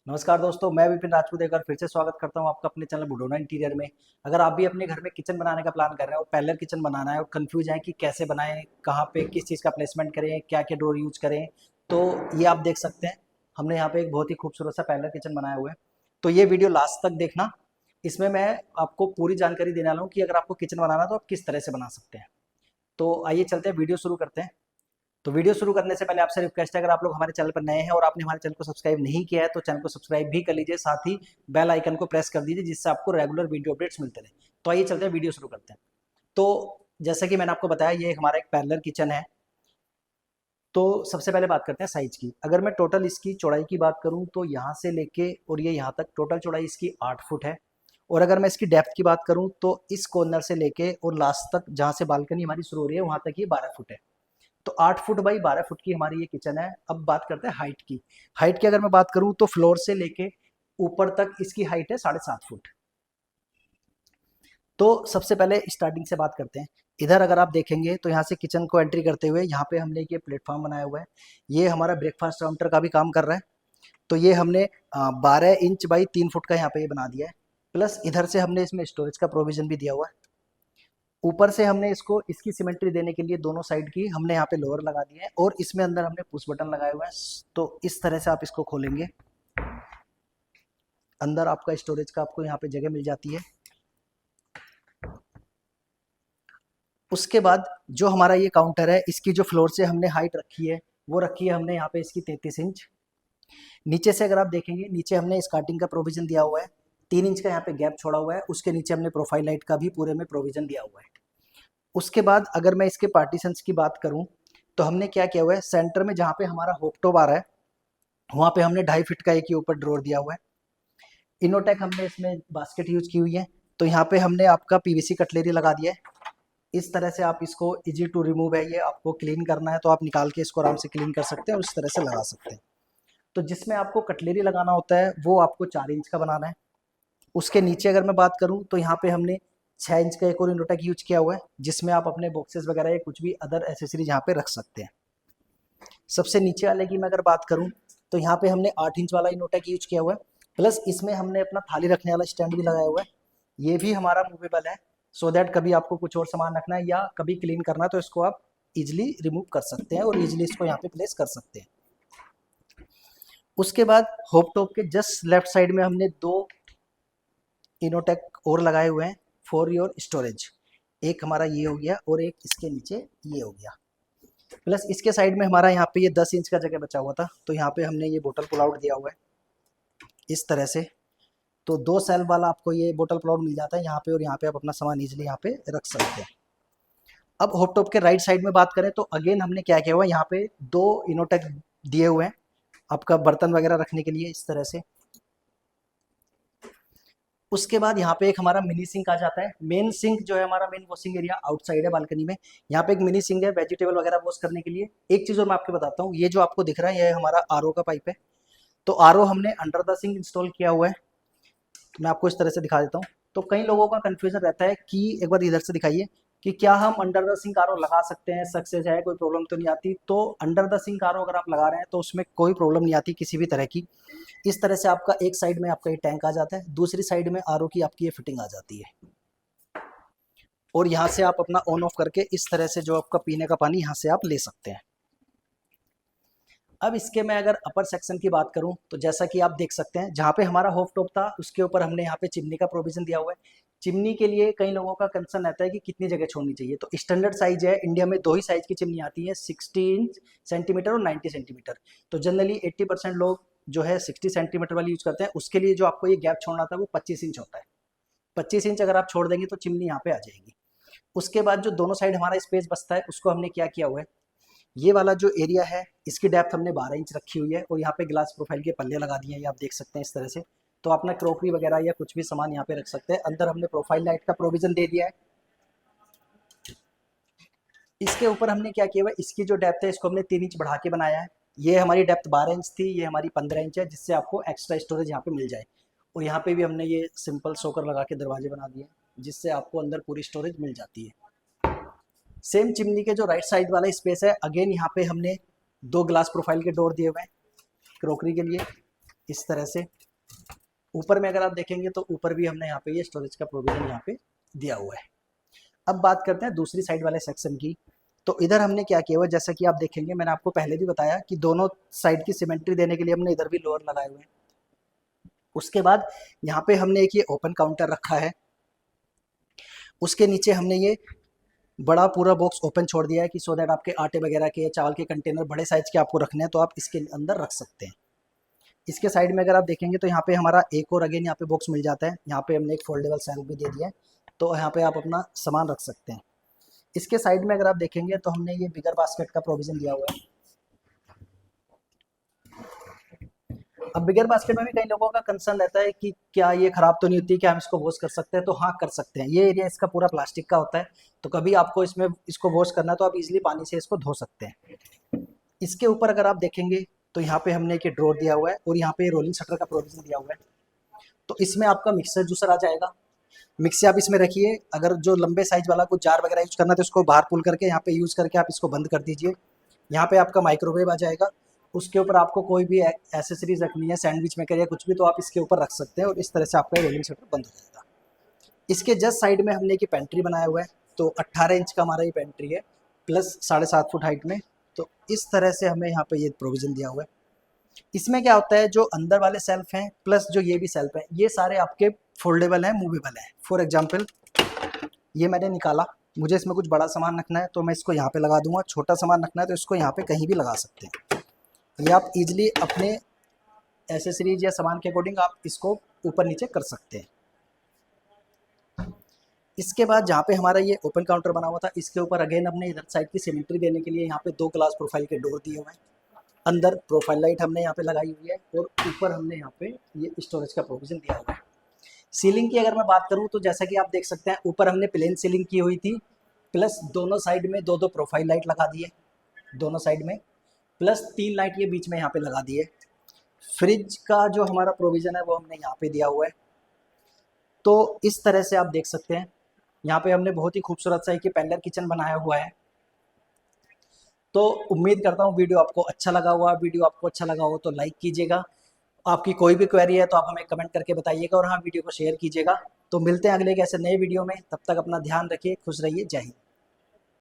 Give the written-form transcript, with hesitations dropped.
नमस्कार दोस्तों, मैं विपिन राजपूत एक बार फिर से स्वागत करता हूं आपका अपने चैनल बुडोना इंटीरियर में। अगर आप भी अपने घर में किचन बनाने का प्लान कर रहे हैं और पैरेलल किचन बनाना है और कंफ्यूज हैं कि कैसे बनाएं, कहां पे किस चीज़ का प्लेसमेंट करें, क्या क्या डोर यूज करें, तो ये आप देख सकते हैं। हमने यहाँ पे एक बहुत ही खूबसूरत सा पैरेलल किचन बनाया हुआ है। तो ये वीडियो लास्ट तक देखना। इसमें मैं आपको पूरी जानकारी देने वाला हूँ कि अगर आपको किचन बनाना है तो आप किस तरह से बना सकते हैं। तो आइए चलते हैं, वीडियो शुरू करते हैं। तो वीडियो शुरू करने से पहले आपसे रिक्वेस्ट है, अगर आप लोग हमारे चैनल पर नए हैं और आपने हमारे चैनल को सब्सक्राइब नहीं किया है तो चैनल को सब्सक्राइब भी कर लीजिए, साथ ही बेल आइकन को प्रेस कर दीजिए जिससे आपको रेगुलर वीडियो अपडेट्स मिलते रहे। तो आइए चलते हैं, वीडियो शुरू करते हैं। तो जैसा कि मैंने आपको बताया, ये हमारा एक पैरेलल किचन है। तो सबसे पहले बात करते हैं साइज की। अगर मैं टोटल इसकी चौड़ाई की बात करूं तो यहाँ से लेके और ये यहाँ तक टोटल चौड़ाई इसकी 8 फुट है। और अगर मैं इसकी डेप्थ की बात करूं तो इस कॉर्नर से लेके और लास्ट तक जहाँ से बालकनी हमारी शुरू हो रही है वहाँ तक ये 12 फुट है। तो 8 फुट बाई 12 फुट की हमारी ये किचन है। अब बात करते हैं हाइट की। हाइट की अगर मैं बात करूं तो फ्लोर से लेके ऊपर तक इसकी हाइट है 7.5 फुट। तो सबसे पहले स्टार्टिंग से बात करते हैं। इधर अगर आप देखेंगे तो यहाँ से किचन को एंट्री करते हुए यहाँ पे हमने ये प्लेटफॉर्म बनाया हुआ है। ये हमारा ब्रेकफास्ट काउंटर का भी काम कर रहा है। तो ये हमने 12 इंच बाई 3 फुट का यहाँ पे ये बना दिया है। प्लस इधर से हमने इसमें स्टोरेज का प्रोविजन भी दिया हुआ है। ऊपर से हमने इसको इसकी सिमेट्री देने के लिए दोनों साइड की हमने यहाँ पे लोअर लगा दिए हैं और इसमें अंदर हमने पुश बटन लगाए हुए हैं। तो इस तरह से आप इसको खोलेंगे, अंदर आपका स्टोरेज का आपको यहाँ पे जगह मिल जाती है। उसके बाद जो हमारा ये काउंटर है, इसकी जो फ्लोर से हमने हाइट रखी है वो रखी है हमने यहाँ पे इसकी 33 इंच। नीचे से अगर आप देखेंगे, नीचे हमने स्कार्टिंग का प्रोविजन दिया हुआ है। 3 इंच का यहाँ पे गैप छोड़ा हुआ है। उसके नीचे हमने प्रोफाइल लाइट का भी पूरे में प्रोविजन दिया हुआ है। उसके बाद अगर मैं इसके पार्टीशंस की बात करूं तो हमने क्या किया हुआ है, सेंटर में जहाँ पे हमारा होप टॉप आ रहा है वहाँ पे हमने 2.5 फीट का एक ही ऊपर ड्रॉर दिया हुआ है। इनोटेक हमने इसमें बास्केट यूज की हुई है। तो यहाँ पे हमने आपका पीवीसी कटलेरी लगा दिया है। इस तरह से आप इसको इजी टू रिमूव है, ये आपको क्लीन करना है तो आप निकाल के इसको आराम से क्लीन कर सकते हैं और इस तरह से लगा सकते हैं। तो जिसमें आपको कटलेरी लगाना होता है वो आपको 4 इंच का बनाना है। उसके नीचे अगर मैं बात करूं तो यहाँ पे हमने 6 इंच का एक और इनोटेक यूज किया हुआ है जिसमें आप अपने बॉक्सेस वगैरह या कुछ भी अदर एसेसरीज यहाँ पे रख सकते हैं। सबसे नीचे वाले की मैं अगर बात करूं तो यहाँ पे हमने 8 इंच वाला इनोटेक यूज किया हुआ है। प्लस इसमें हमने अपना थाली रखने वाला स्टैंड भी लगाया हुआ है। ये भी हमारा मूवेबल है, सो दैट कभी आपको कुछ और सामान रखना है या कभी क्लीन करना है तो इसको आप इजिली रिमूव कर सकते हैं और इजिली इसको यहाँ पे प्लेस कर सकते हैं। उसके बाद होप टॉप के जस्ट लेफ्ट साइड में हमने 2 इनोटेक और लगाए हुए हैं फॉर योर स्टोरेज। एक हमारा ये हो गया और एक इसके नीचे ये हो गया। प्लस इसके साइड में हमारा यहाँ पे ये 10 इंच का जगह बचा हुआ था तो यहाँ पे हमने ये बोतल पुल आउट दिया हुआ है इस तरह से। तो 2 सेल वाला आपको ये बोतल पुल आउट मिल जाता है यहाँ पे, और यहाँ पे आप अपना सामान इजिली यहाँ पे रख सकते हैं। अब होप टॉप के राइट साइड में बात करें तो अगेन हमने क्या किया हुआ है, यहाँ पे 2 इनोटेक दिए हुए हैं आपका बर्तन वगैरह रखने के लिए इस तरह से। उसके बाद यहाँ पे एक हमारा मिनी सिंक आ जाता है। मेन सिंक जो है हमारा, मेन वॉशिंग एरिया आउटसाइड है बालकनी में। यहाँ पे एक मिनी सिंक है वेजिटेबल वगैरह वॉश करने के लिए। एक चीज़ और मैं आपको बताता हूँ, ये जो आपको दिख रहा है ये हमारा आरओ का पाइप है। तो आरओ हमने अंडर द सिंक इंस्टॉल किया हुआ है। तो मैं आपको इस तरह से दिखा देता हूँ। तो कई लोगों का कंफ्यूजन रहता है कि एक बार इधर से दिखाइए कि क्या हम अंडर द सिंक आरओ लगा सकते हैं, सक्सेस है, कोई प्रॉब्लम तो नहीं आती। तो अंडर द सिंक आरओ अगर आप लगा रहे हैं तो उसमें कोई प्रॉब्लम नहीं आती किसी भी तरह की। इस तरह से आपका एक साइड में आपका ये टैंक आ जाता है, दूसरी साइड में आरओ की आपकी ये फिटिंग आ जाती है। और यहाँ से आप अपना ऑन ऑफ करके इस तरह से जो आपका पीने का पानी यहाँ से आप ले सकते हैं। अब इसके मैं अगर अपर सेक्शन की बात करूं तो जैसा कि आप देख सकते हैं, जहाँ पे हमारा होप टॉप था उसके ऊपर हमने यहाँ पे चिमनी का प्रोविजन दिया हुआ है। चिमनी के लिए कई लोगों का कंसर्न रहता है कि कितनी जगह छोड़नी चाहिए। तो स्टैंडर्ड साइज है, इंडिया में 2 ही साइज की चिमनी आती है, 60 सेंटीमीटर और 90 सेंटीमीटर। तो जनरली 80% लोग जो है 60 सेंटीमीटर वाली यूज करते हैं। उसके लिए जो आपको ये गैप छोड़ना था वो 25 इंच होता है। 25 इंच अगर आप छोड़ देंगे तो चिमनी यहाँ पे आ जाएगी। उसके बाद जो दोनों साइड हमारा स्पेस बचता है उसको हमने क्या किया हुआ है, ये वाला जो एरिया है इसकी डेप्थ हमने 12 इंच रखी हुई है और यहाँ पे ग्लास प्रोफाइल के पल्ले लगा दिए हैं, ये आप देख सकते हैं इस तरह से। तो अपना क्रॉकरी वगैरह या कुछ भी सामान यहाँ पे रख सकते हैं। अंदर हमने प्रोफाइल लाइट का प्रोविजन दे दिया है। इसके ऊपर हमने क्या किया हुआ है, इसकी जो डेप्थ है इसको हमने 3 इंच बढ़ा के बनाया है। ये हमारी डेप्थ 12 इंच थी, ये हमारी 15 इंच है, जिससे आपको एक्स्ट्रा स्टोरेज यहाँ पे मिल जाए। और यहाँ पे भी हमने ये सिंपल सोकर लगा के दरवाजे बना दिए जिससे आपको अंदर पूरी स्टोरेज मिल जाती है। सेम चिमनी के जो राइट साइड वाला स्पेस है, अगेन यहाँ पे हमने 2 ग्लास प्रोफाइल के डोर दिए हुए हैं क्रॉकरी के लिए। इस तरह से। ऊपर में अगर आप देखेंगे तो ऊपर भी हमने यहाँ पे ये स्टोरेज का प्रोविजन यहाँ पे दिया हुआ है। अब बात करते हैं दूसरी साइड वाले सेक्शन की। तो इधर हमने क्या किया हुआ है, जैसा कि आप देखेंगे, मैंने आपको पहले भी बताया कि दोनों साइड की सिमेट्री देने के लिए हमने इधर भी लोअर लगाए हुए हैं। उसके बाद यहाँ पे हमने एक ये ओपन काउंटर रखा है, उसके नीचे हमने ये बड़ा पूरा बॉक्स ओपन छोड़ दिया है कि सो दैट आपके आटे वगैरह के, चावल के कंटेनर बड़े साइज के आपको रखने हैं तो आप इसके अंदर रख सकते हैं। इसके साइड में अगर आप देखेंगे तो यहाँ पे हमारा एक और अगेन यहाँ पे बॉक्स मिल जाता है। यहाँ पे हमने एक फोल्डेबल सेल्फ भी दे दिया है, तो यहाँ पे आप अपना सामान रख सकते हैं। इसके साइड में अगर आप देखेंगे तो हमने ये बिगर बास्केट का प्रोविजन दिया हुआ है। अब बिगर बास्केट में भी कई लोगों का कंसर्न रहता है कि क्या ये खराब तो नहीं होती, क्या हम इसको वॉश कर सकते हैं? तो हाँ, कर सकते हैं। ये एरिया इसका पूरा प्लास्टिक का होता है, तो कभी आपको इसमें इसको वॉश करना है तो आप इजीली पानी से इसको धो सकते हैं। इसके ऊपर अगर आप देखेंगे तो यहाँ पे हमने एक ड्रॉर दिया हुआ है और यहाँ पे रोलिंग शटर का प्रोविजन दिया हुआ है। तो इसमें आपका मिक्सर जूसर आ जाएगा। मिक्सी आप इसमें रखिए। अगर जो लंबे साइज वाला कुछ जार वगैरह यूज करना है तो इसको बाहर पुल करके यहाँ पे यूज करके आप इसको बंद कर दीजिए। यहाँ पे आपका माइक्रोवेव आ जाएगा। उसके ऊपर आपको कोई भी एसेसरीज रखनी है, सैंडविच मेकर या कुछ भी, तो आप इसके ऊपर रख सकते हैं और इस तरह से आपका रोलिंग शटर बंद हो जाएगा। इसके जस्ट साइड में हमने एक पेंट्री बनाया हुआ है, तो 18 इंच का हमारा ये पेंट्री है, प्लस 7.5 फुट हाइट में। तो इस तरह से हमें यहाँ पे ये प्रोविजन दिया हुआ है। इसमें क्या होता है, जो अंदर वाले सेल्फ हैं प्लस जो ये भी सेल्फ है, ये सारे आपके फोल्डेबल हैं, मूवेबल हैं। फॉर एग्जांपल ये मैंने निकाला, मुझे इसमें कुछ बड़ा सामान रखना है तो मैं इसको यहाँ पे लगा दूंगा, छोटा सामान रखना है तो इसको यहाँ पे कहीं भी लगा सकते हैं। ये आप इजीली अपने एसेसरीज या सामान के अकॉर्डिंग आप इसको ऊपर नीचे कर सकते हैं। इसके बाद जहाँ पे हमारा ये ओपन काउंटर बना हुआ था, इसके ऊपर अगेन हमने इधर साइड की सिमेट्री देने के लिए यहाँ पे 2 ग्लास प्रोफाइल के डोर दिए हुए हैं। अंदर प्रोफाइल लाइट हमने यहाँ पे लगाई हुई है और ऊपर हमने यहाँ पे ये स्टोरेज का प्रोविजन दिया हुआ है। सीलिंग की अगर मैं बात करूँ तो जैसा कि आप देख सकते हैं, ऊपर हमने प्लेन सीलिंग की हुई थी, प्लस दोनों साइड में 2-2 प्रोफाइल लाइट लगा दिए दोनों साइड में, प्लस 3 लाइट ये बीच में यहाँ पे लगा दिए। फ्रिज का जो हमारा प्रोविजन है वो हमने यहाँ पे दिया हुआ है। तो इस तरह से आप देख सकते हैं, यहाँ पे हमने बहुत ही खूबसूरत सा एक पैनलर किचन बनाया हुआ है। तो उम्मीद करता हूँ वीडियो आपको अच्छा लगा हुआ। वीडियो आपको अच्छा लगा हो तो लाइक कीजिएगा। आपकी कोई भी क्वेरी है तो आप हमें कमेंट करके बताइएगा, और हाँ, वीडियो को शेयर कीजिएगा। तो मिलते हैं अगले एक ऐसे नए वीडियो में। तब तक अपना ध्यान रखिए, खुश रहिए, जय हिंद।